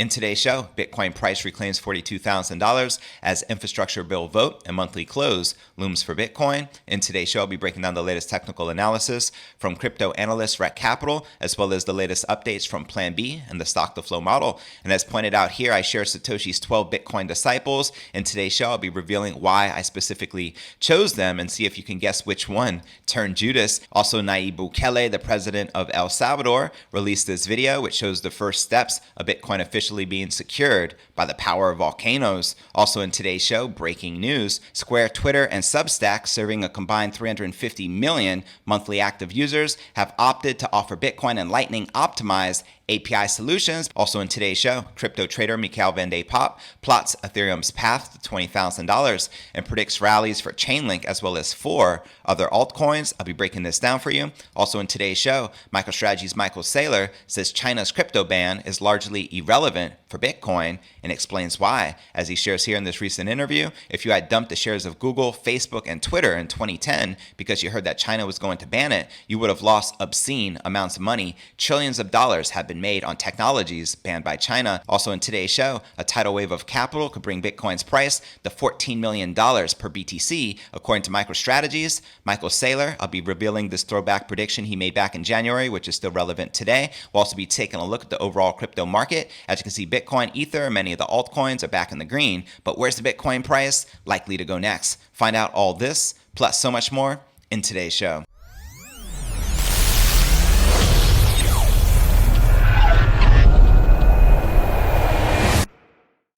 In today's show, Bitcoin price reclaims $42,000 as infrastructure bill vote and monthly close looms for Bitcoin. In today's show, I'll be breaking down the latest technical analysis from crypto analyst Rec Capital, as well as the latest updates from Plan B and the stock to flow model. And as pointed out here, I share Satoshi's 12 Bitcoin disciples. In today's show, I'll be revealing why I specifically chose them and see if you can guess which one turned Judas. Also, Nayib Bukele, the president of El Salvador, released this video which shows the first steps of Bitcoin officially being secured by the power of volcanoes. Also in today's show, breaking news, Square, Twitter, and Substack, serving a combined 350 million monthly active users, have opted to offer Bitcoin and Lightning optimized API solutions. Also in today's show, crypto trader Mikhail van de Poppe plots Ethereum's path to $20,000 and predicts rallies for Chainlink as well as 4 other altcoins. I'll be breaking this down for you. Also in today's show, MicroStrategy's Saylor says China's crypto ban is largely irrelevant for Bitcoin and explains why. As he shares here in this recent interview, if you had dumped the shares of Google, Facebook, and Twitter in 2010 because you heard that China was going to ban it, you would have lost obscene amounts of money. Trillions of dollars have been made on technologies banned by China. Also in today's show, a tidal wave of capital could bring Bitcoin's price to $14 million per BTC, according to MicroStrategy's Michael Saylor. I'll be revealing this throwback prediction he made back in January, which is still relevant today. We'll also be taking a look at the overall crypto market. As you can see, Bitcoin, Ether, and many of the altcoins are back in the green. But where's the Bitcoin price likely to go next? Find out all this, plus so much more, in today's show.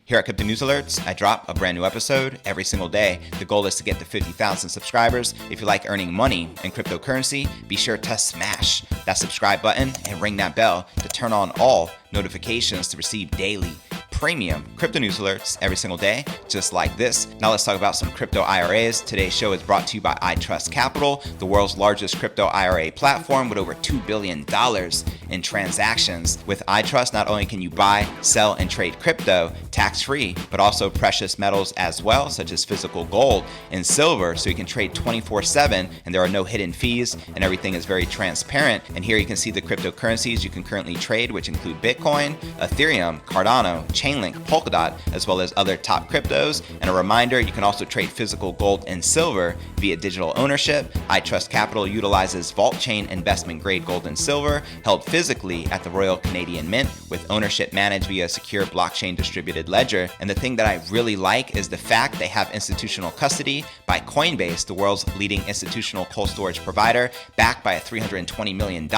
Here at Crypto News Alerts, I drop a brand new episode every single day. The goal is to get to 50,000 subscribers. If you like earning money in cryptocurrency, be sure to smash that subscribe button and ring that bell to turn on all notifications to receive daily premium crypto news alerts every single day, just like this. Now let's talk about some crypto IRAs. Today's show is brought to you by Capital, the world's largest crypto IRA platform with over $2 billion in transactions. With iTrust, not only can you buy, sell, and trade crypto tax-free, but also precious metals as well, such as physical gold and silver, so you can trade 24/7, and there are no hidden fees, and everything is very transparent. And here you can see the cryptocurrencies you can currently trade, which include Bitcoin, Ethereum, Cardano, Chainlink, Polkadot, as well as other top cryptos. And a reminder, you can also trade physical gold and silver via digital ownership. Capital utilizes vault chain investment grade gold and silver held physically at the Royal Canadian Mint, with ownership managed via a secure blockchain distributed ledger. And the thing that I really like is the fact they have institutional custody by Coinbase, the world's leading institutional cold storage provider, backed by a $320 million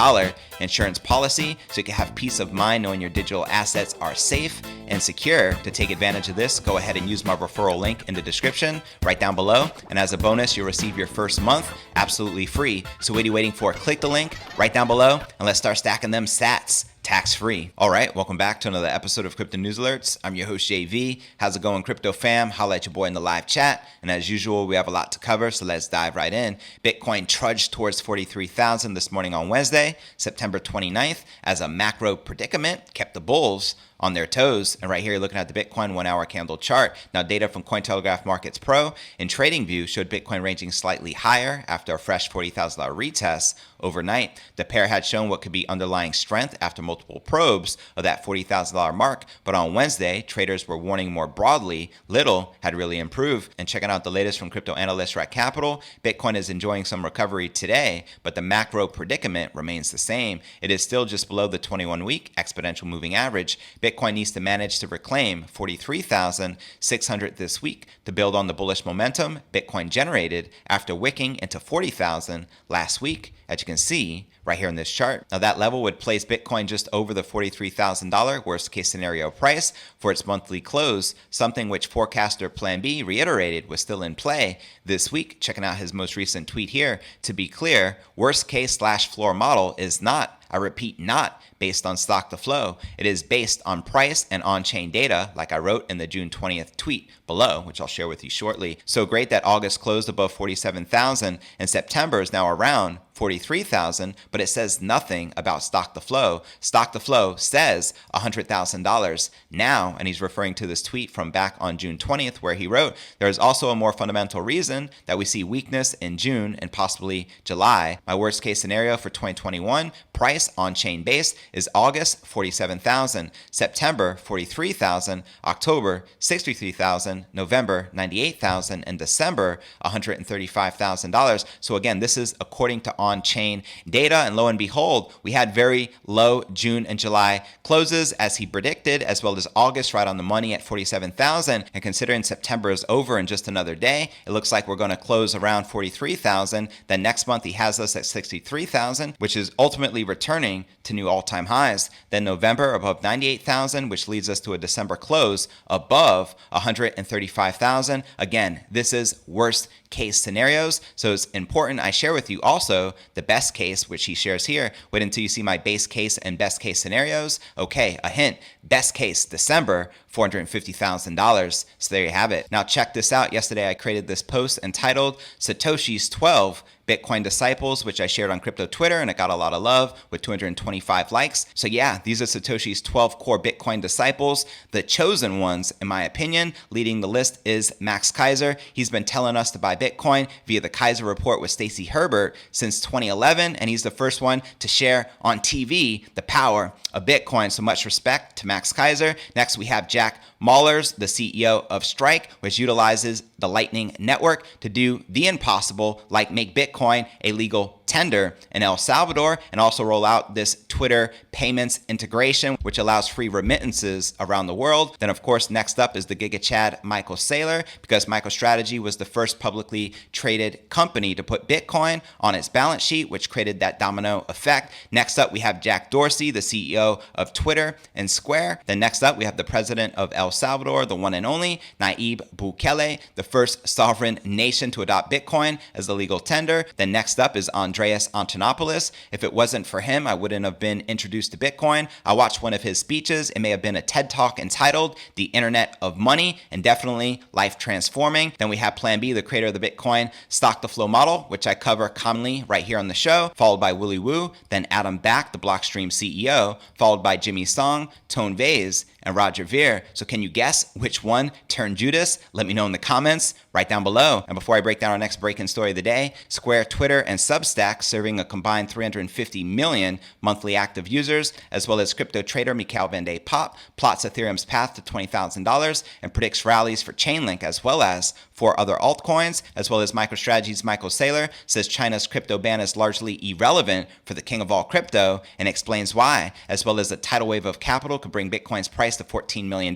insurance policy, so you can have peace of mind knowing your digital assets are safe and secure. To take advantage of this, go ahead and use my referral link in the description right down below. And as a bonus, you'll receive your first month absolutely free. So what are you waiting for? Click the link right down below and let's start stacking them sats tax-free. All right, welcome back to another episode of Crypto News Alerts. I'm your host, JV. How's it going, crypto fam? Holla at your boy in the live chat. And as usual, we have a lot to cover, so let's dive right in. Bitcoin trudged towards 43,000 this morning on Wednesday, September 29th, as a macro predicament kept the bulls on their toes. And right here, you're looking at the Bitcoin 1-hour candle chart. Now, data from Cointelegraph Markets Pro in TradingView showed Bitcoin ranging slightly higher after a fresh $40,000 retest overnight. The pair had shown what could be underlying strength after multiple probes of that $40,000 mark. But on Wednesday, traders were warning more broadly, little had really improved. And checking out the latest from crypto analyst Rec Capital, Bitcoin is enjoying some recovery today, but the macro predicament remains the same. It is still just below the 21-week exponential moving average. Bitcoin needs to manage to reclaim 43,600 this week to build on the bullish momentum Bitcoin generated after wicking into 40,000 last week, as you can see right here in this chart. Now that level would place Bitcoin just over the $43,000 worst case scenario price for its monthly close, something which forecaster Plan B reiterated was still in play this week. Checking out his most recent tweet here. To be clear, worst case / floor model is not, I repeat, not based on stock to flow. It is based on price and on-chain data, like I wrote in the June 20th tweet below, which I'll share with you shortly. So great that August closed above 47,000 and September is now around $43,000, but it says nothing about stock to flow. Stock to flow says $100,000 now, and he's referring to this tweet from back on June 20th where he wrote, there is also a more fundamental reason that we see weakness in June and possibly July. My worst case scenario for 2021 price on-chain base is August 47,000, September 43,000, October 63,000, November 98,000, and December $135,000. So again, this is according to on-chain data, and lo and behold, we had very low June and July closes as he predicted, as well as August right on the money at 47,000. And considering September is over in just another day, it looks like we're going to close around 43,000. Then next month he has us at 63,000, which is ultimately returning to new all-time highs. Then November above 98,000, which leads us to a December close above 135,000. Again, this is worst case scenarios, so it's important I share with you also the best case, which he shares here. Wait until you see my base case and best case scenarios. Okay, a hint, best case December, $450,000. So there you have it. Now check this out. Yesterday I created this post entitled Satoshi's 12 Bitcoin Disciples, which I shared on crypto Twitter, and it got a lot of love with 225 likes. So yeah, these are Satoshi's 12 core Bitcoin disciples, the chosen ones in my opinion. Leading the list is Max Keiser. He's been telling us to buy Bitcoin via the Keiser Report with Stacey Herbert since 2011, and he's the first one to share on TV the power of Bitcoin. So much respect to Max Keiser. Next we have Jack Mallers, the CEO of Strike, which utilizes the Lightning Network to do the impossible, like make Bitcoin a legal tender in El Salvador, and also roll out this Twitter payments integration, which allows free remittances around the world. Then, of course, next up is the Giga Chad Michael Saylor, because MicroStrategy was the first publicly traded company to put Bitcoin on its balance sheet, which created that domino effect. Next up, we have Jack Dorsey, the CEO of Twitter and Square. Then next up, we have the president of El Salvador, the one and only Nayib Bukele, the first sovereign nation to adopt Bitcoin as the legal tender. Then next up is Andreas Antonopoulos. If it wasn't for him, I wouldn't have been introduced to Bitcoin. I watched one of his speeches. It may have been a TED Talk entitled The Internet of Money, and definitely life transforming. Then we have Plan B, the creator of the Bitcoin stock to flow model, which I cover commonly right here on the show, followed by Willy Woo, then Adam Back, the Blockstream CEO, followed by Jimmy Song, Tone Vays, and Roger Ver. So can you guess which one turned Judas? Let me know in the comments right down below. And before I break down our next breaking story of the day, Square, Twitter, and Substack serving a combined 350 million monthly active users, as well as crypto trader Mikhail Van de Popp plots Ethereum's path to $20,000 and predicts rallies for Chainlink as well as for other altcoins, as well as MicroStrategy's Michael Saylor says China's crypto ban is largely irrelevant for the king of all crypto and explains why, as well as a tidal wave of capital could bring Bitcoin's price to $14 million,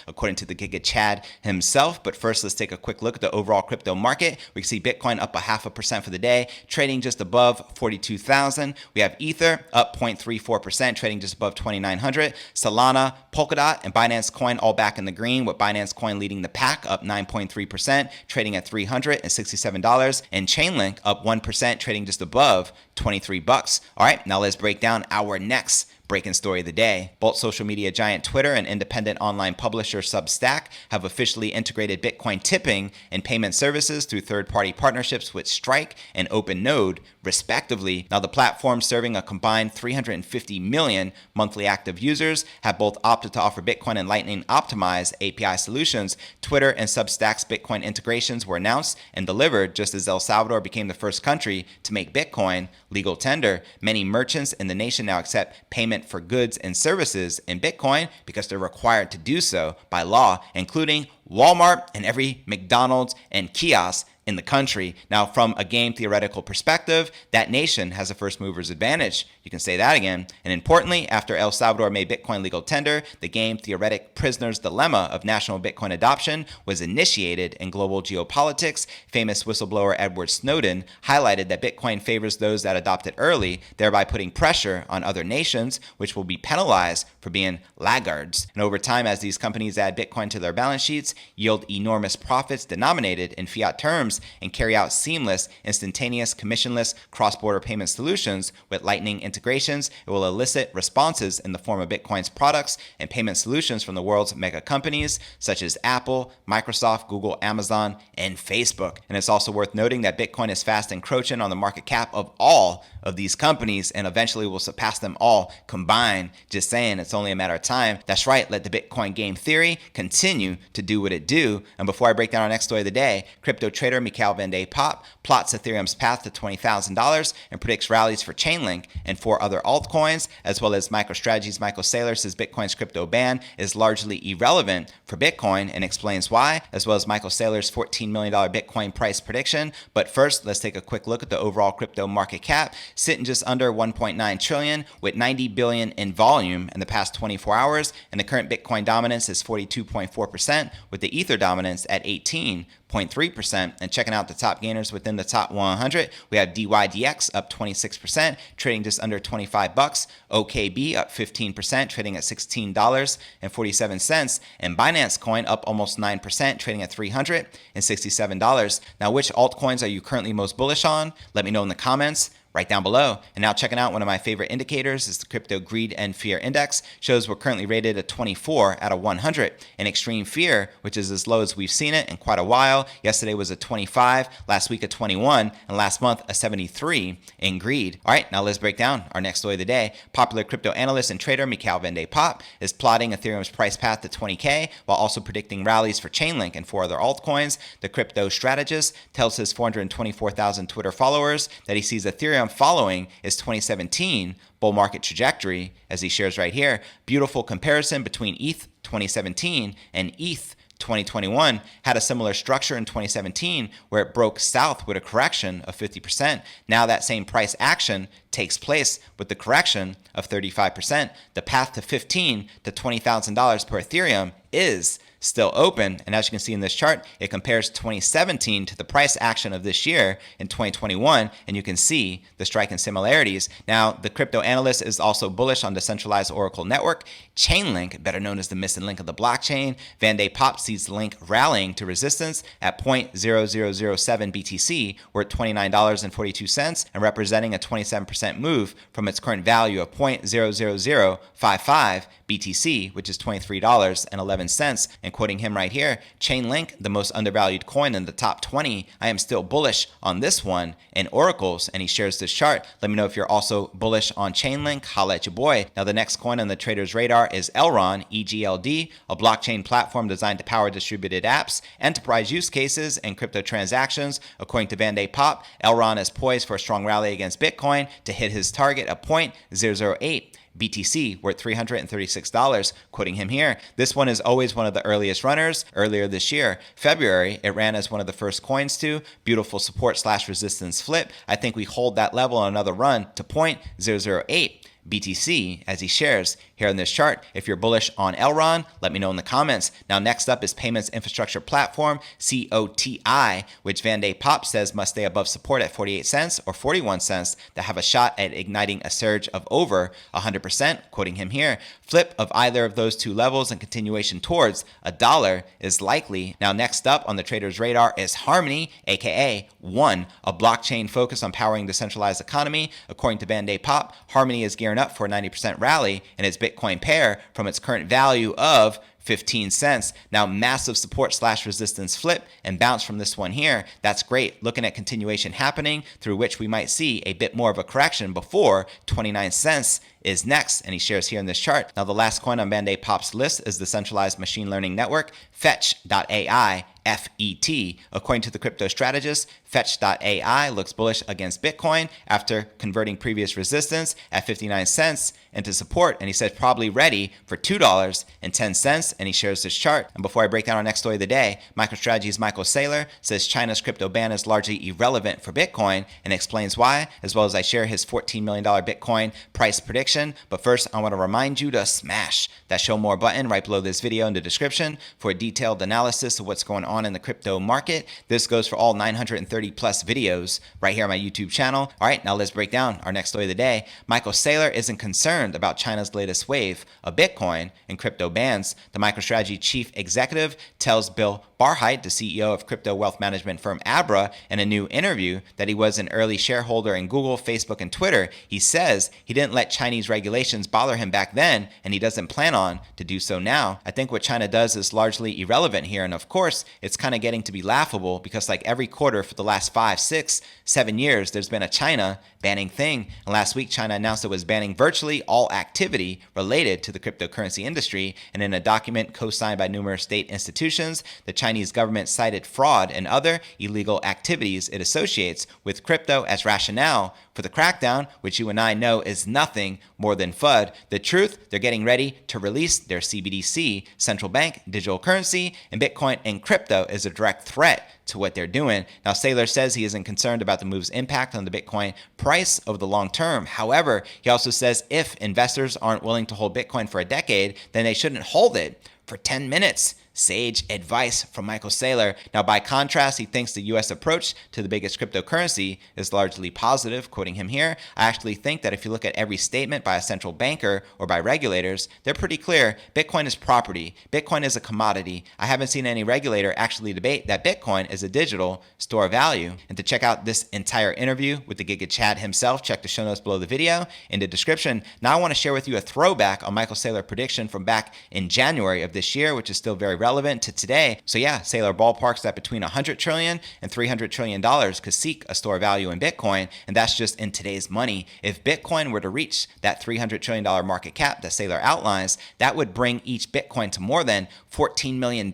according to the Giga Chad himself. But first, let's take a quick look at the overall crypto market. We can see Bitcoin up 0.5% for the day, trading just above 42,000. We have Ether up 0.34%, trading just above 2,900. Solana, Polkadot, and Binance Coin all back in the green, with Binance Coin leading the pack up 9.3%, trading at $367. And Chainlink up 1%, trading just above $23. All right, now let's break down our next breaking story of the day. Both social media giant Twitter and independent online publisher Substack have officially integrated Bitcoin tipping and payment services through third-party partnerships with Strike and OpenNode, respectively. Now, the platforms serving a combined 350 million monthly active users have both opted to offer Bitcoin and Lightning optimized API solutions. Twitter and Substack's Bitcoin integrations were announced and delivered just as El Salvador became the first country to make Bitcoin legal tender. Many merchants in the nation now accept payment for goods and services in Bitcoin because they're required to do so by law, including Walmart and every McDonald's and kiosk in the country. Now, from a game theoretical perspective, that nation has a first mover's advantage. You can say that again. And importantly, after El Salvador made Bitcoin legal tender, the game theoretic prisoner's dilemma of national Bitcoin adoption was initiated in global geopolitics. Famous whistleblower Edward Snowden highlighted that Bitcoin favors those that adopt it early, thereby putting pressure on other nations, which will be penalized for being laggards. And over time, as these companies add Bitcoin to their balance sheets, yield enormous profits denominated in fiat terms, firms and carry out seamless, instantaneous, commissionless cross-border payment solutions with Lightning integrations. It will elicit responses in the form of Bitcoin's products and payment solutions from the world's mega companies such as Apple, Microsoft, Google, Amazon, and Facebook. And it's also worth noting that Bitcoin is fast encroaching on the market cap of all of these companies and eventually will surpass them all combined. Just saying, it's only a matter of time. That's right, let the Bitcoin game theory continue to do what it do. And before I break down our next story of the day, crypto trader Mikhail Van de Poppe plots Ethereum's path to $20,000 and predicts rallies for Chainlink and 4 other altcoins, as well as MicroStrategy's Michael Saylor says Bitcoin's crypto ban is largely irrelevant for Bitcoin and explains why, as well as Michael Saylor's $14 million Bitcoin price prediction. But first, let's take a quick look at the overall crypto market cap, sitting just under 1.9 trillion with 90 billion in volume in the past 24 hours, and the current Bitcoin dominance is 42.4%, with the Ether dominance at 18.3%. And checking out the top gainers within the top 100, we have DYDX up 26%, trading just under 25 bucks. OKB up 15%, trading at $16.47, and Binance Coin up almost 9%, trading at $367. Now, which altcoins are you currently most bullish on? Let me know in the comments right down below. And now checking out one of my favorite indicators is the Crypto Greed and Fear Index. Shows we're currently rated a 24 out of 100. And extreme fear, which is as low as we've seen it in quite a while. Yesterday was a 25, last week a 21, and last month a 73 in greed. All right, now let's break down our next story of the day. Popular crypto analyst and trader Mikhail Van de Poppe is plotting Ethereum's price path to 20K while also predicting rallies for Chainlink and 4 other altcoins. The crypto strategist tells his 424,000 Twitter followers that he sees Ethereum following his 2017 bull market trajectory, as he shares right here. Beautiful comparison between ETH 2017 and ETH 2021. Had a similar structure in 2017 where it broke south with a correction of 50%. Now that same price action takes place with the correction of 35%. The path to $15,000 to $20,000 per Ethereum is still open. And as you can see in this chart, it compares 2017 to the price action of this year in 2021. And you can see the striking similarities. Now, the crypto analyst is also bullish on decentralized Oracle network, Chainlink, better known as the missing link of the blockchain. Van de Poppe sees the link rallying to resistance at 0.0007 BTC, or at $29.42, and representing a 27% move from its current value of 0.00055 BTC, which is $23.11. And quoting him right here, Chainlink, the most undervalued coin in the top 20. I am still bullish on this one and Oracle's. And he shares this chart. Let me know if you're also bullish on Chainlink. Holla at your boy. Now, the next coin on the trader's radar is Elrond, EGLD, a blockchain platform designed to power distributed apps, enterprise use cases, and crypto transactions. According to Van de Poppe, Elrond is poised for a strong rally against Bitcoin to hit his target of 0.008 BTC, worth $336. Quoting him here, this one is always one of the earliest runners. Earlier this year, February, it ran as one of the first coins to. Beautiful support/resistance flip. I think we hold that level on another run to 0.008 BTC, as he shares here in this chart. If you're bullish on Elrond, let me know in the comments. Now, next up is payments infrastructure platform COTI, which Van de Poppe says must stay above support at 48 cents or 41 cents to have a shot at igniting a surge of over 100%. Quoting him here, flip of either of those two levels and continuation towards $1 is likely. Now, next up on the trader's radar is Harmony, aka One, a blockchain focused on powering the decentralized economy. According to Van de Poppe, Harmony is gearing up for a 90% rally in its Bitcoin pair from its current value of 15 cents. Now, massive support/resistance flip and bounce from this one here. That's great. Looking at continuation happening, through which we might see a bit more of a correction before 29 cents is next. And he shares here in this chart. Now, the last coin on Van de Poppe's list is the centralized machine learning network Fetch.ai, FET. According to the crypto strategist, Fetch.ai looks bullish against Bitcoin after converting previous resistance at 59 cents into support, and he says probably ready for $2.10, and he shares this chart. And before I break down our next story of the day, MicroStrategy's Michael Saylor says China's crypto ban is largely irrelevant for Bitcoin and explains why, as well as I share his $14 million Bitcoin price prediction prediction. But first, I want to remind you to smash that show more button right below this video in the description for a detailed analysis of what's going on in the crypto market. This goes for all 930 plus videos right here on my YouTube channel. All right, now let's break down our next story of the day. Michael Saylor isn't concerned about China's latest wave of Bitcoin and crypto bans. The MicroStrategy chief executive tells Bill Barheit, the CEO of crypto wealth management firm Abra, in a new interview that he was an early shareholder in Google, Facebook, and Twitter. He says he didn't let Chinese regulations bother him back then, and he doesn't plan on to do so now. I think what China does is largely irrelevant here, and of course, it's kind of getting to be laughable because like every quarter for the last 5, 6, 7 years, there's been a China banning thing. And last week, China announced it was banning virtually all activity related to the cryptocurrency industry. And in a document co-signed by numerous state institutions, the Chinese government cited fraud and other illegal activities it associates with crypto as rationale for the crackdown, which you and I know is nothing more than FUD. The truth, they're getting ready to release their CBDC, central bank digital currency, and Bitcoin and crypto is a direct threat to what they're doing. Now, Saylor says he isn't concerned about the move's impact on the Bitcoin price over the long term. However, he also says if investors aren't willing to hold Bitcoin for a decade, then they shouldn't hold it for 10 minutes. Sage advice from Michael Saylor. Now, by contrast, he thinks the U.S. approach to the biggest cryptocurrency is largely positive. Quoting him here, I actually think that if you look at every statement by a central banker or by regulators, they're pretty clear. Bitcoin is property. Bitcoin is a commodity. I haven't seen any regulator actually debate that Bitcoin is a digital store of value. And to check out this entire interview with the Giga Chad himself, check the show notes below the video in the description. Now, I want to share with you a throwback on Michael Saylor prediction from back in January of this year, which is still very relevant to today. So yeah, Saylor ballparks that between $100 trillion and $300 trillion could seek a store value in Bitcoin, and that's just in today's money. If Bitcoin were to reach that $300 trillion market cap that Saylor outlines, that would bring each Bitcoin to more than $14 million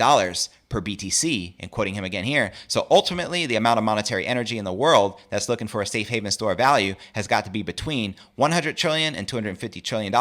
per BTC, and quoting him again here. So ultimately, the amount of monetary energy in the world that's looking for a safe haven store of value has got to be between $100 trillion and $250 trillion.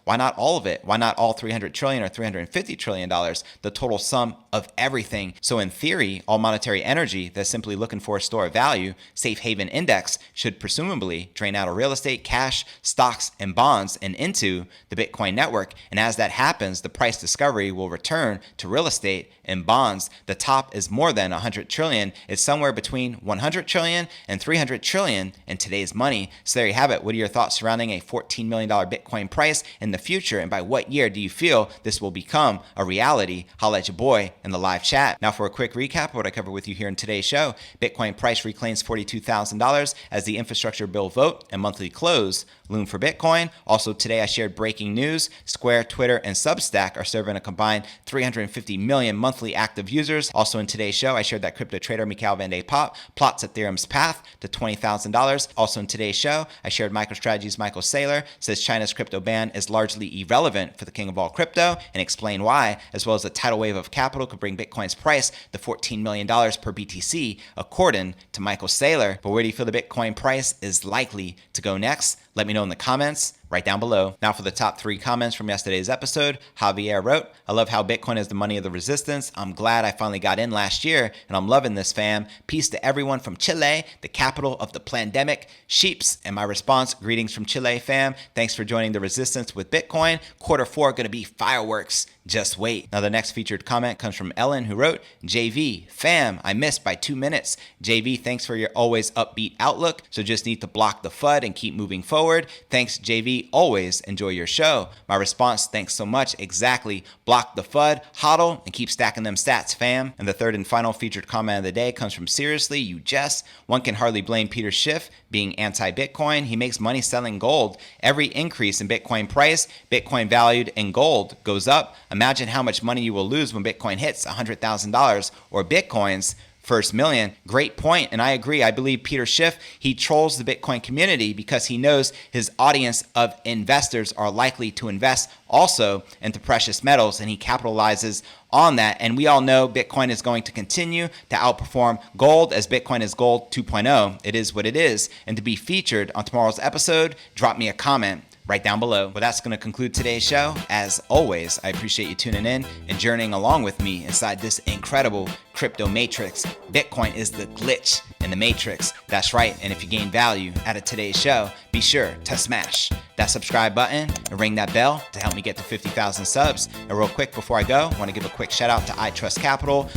Why not all of it? Why not all $300 trillion or $350 trillion? The total sum of everything. So in theory, all monetary energy that's simply looking for a store of value, safe haven index, should presumably drain out of real estate, cash, stocks, and bonds and into the Bitcoin network. And as that happens, the price discovery will return to real estate and bonds. The top is more than 100 trillion. It's somewhere between 100 trillion and 300 trillion in today's money. So there you have it. What are your thoughts surrounding a $14 million Bitcoin price in the future? And by what year do you feel this will become a reality? Holla at your boy in the live chat. Now for a quick recap of what I covered with you here in today's show. Bitcoin price reclaims $42,000 as the infrastructure bill vote and monthly close loom for Bitcoin. Also today I shared breaking news. Square, Twitter, and Substack are serving a combined 350 million monthly active users. Also in today's show, I shared that crypto trader Mikhail Van de Poppe plots Ethereum's path to $20,000. Also in today's show, I shared MicroStrategy's Michael Saylor says China's crypto ban is largely irrelevant for the king of all crypto and explain why, as well as a tidal wave of capital could bring Bitcoin's price to $14 million per BTC, according to Michael Saylor. But where do you feel the Bitcoin price is likely to go next? Let me know in the comments right down below. Now for the top 3 comments from yesterday's episode. Javier wrote, I love how Bitcoin is the money of the resistance. I'm glad I finally got in last year and I'm loving this, fam. Peace to everyone from Chile, the capital of the pandemic. Sheeps. And my response, greetings from Chile, fam. Thanks for joining the resistance with Bitcoin. Q4 gonna be fireworks. Just wait. Now the next featured comment comes from Ellen, who wrote, JV, fam, I missed by 2 minutes. JV, thanks for your always upbeat outlook. So just need to block the FUD and keep moving forward. Thanks, JV. Always enjoy your show. My response, thanks so much. Exactly. Block the FUD, hodl, and keep stacking them stats, fam. And the third and final featured comment of the day comes from Seriously, You Just. One can hardly blame Peter Schiff being anti-Bitcoin. He makes money selling gold. Every increase in Bitcoin price, Bitcoin valued in gold goes up. Imagine how much money you will lose when Bitcoin hits $100,000 or Bitcoin's first million. Great point, and I agree. I believe Peter Schiff, he trolls the Bitcoin community because he knows his audience of investors are likely to invest also into precious metals, and he capitalizes on that. And we all know Bitcoin is going to continue to outperform gold as Bitcoin is gold 2.0. It is what it is. And to be featured on tomorrow's episode, drop me a comment right down below. Well, that's going to conclude today's show. As always, I appreciate you tuning in and journeying along with me inside this incredible crypto matrix. Bitcoin is the glitch in the matrix. That's right, and if you gain value out of today's show, be sure to smash that subscribe button and ring that bell to help me get to 50,000 subs. And real quick before I go, I want to give a quick shout out to iTrust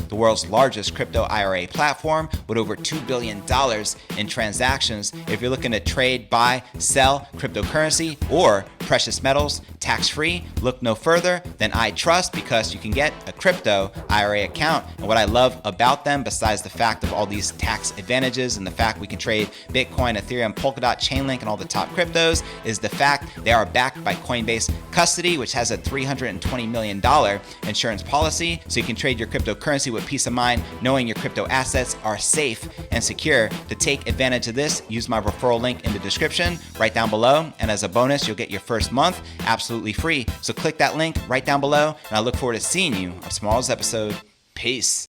the world's largest crypto IRA platform with over $2 billion in transactions. If you're looking to trade, buy, sell cryptocurrency or precious metals tax-free, look no further than iTrust, because you can get a crypto IRA account. And what I love about them, besides the fact of all these tax advantages and the fact we can trade Bitcoin, Ethereum, Polkadot, Chainlink, and all the top cryptos, is the fact they are backed by Coinbase Custody, which has a $320 million insurance policy, so you can trade your cryptocurrency with peace of mind, knowing your crypto assets are safe and secure. To take advantage of this, use my referral link in the description right down below, and as a bonus, you'll get your first month absolutely free. So click that link right down below, and I look forward to seeing you on tomorrow's episode. Peace.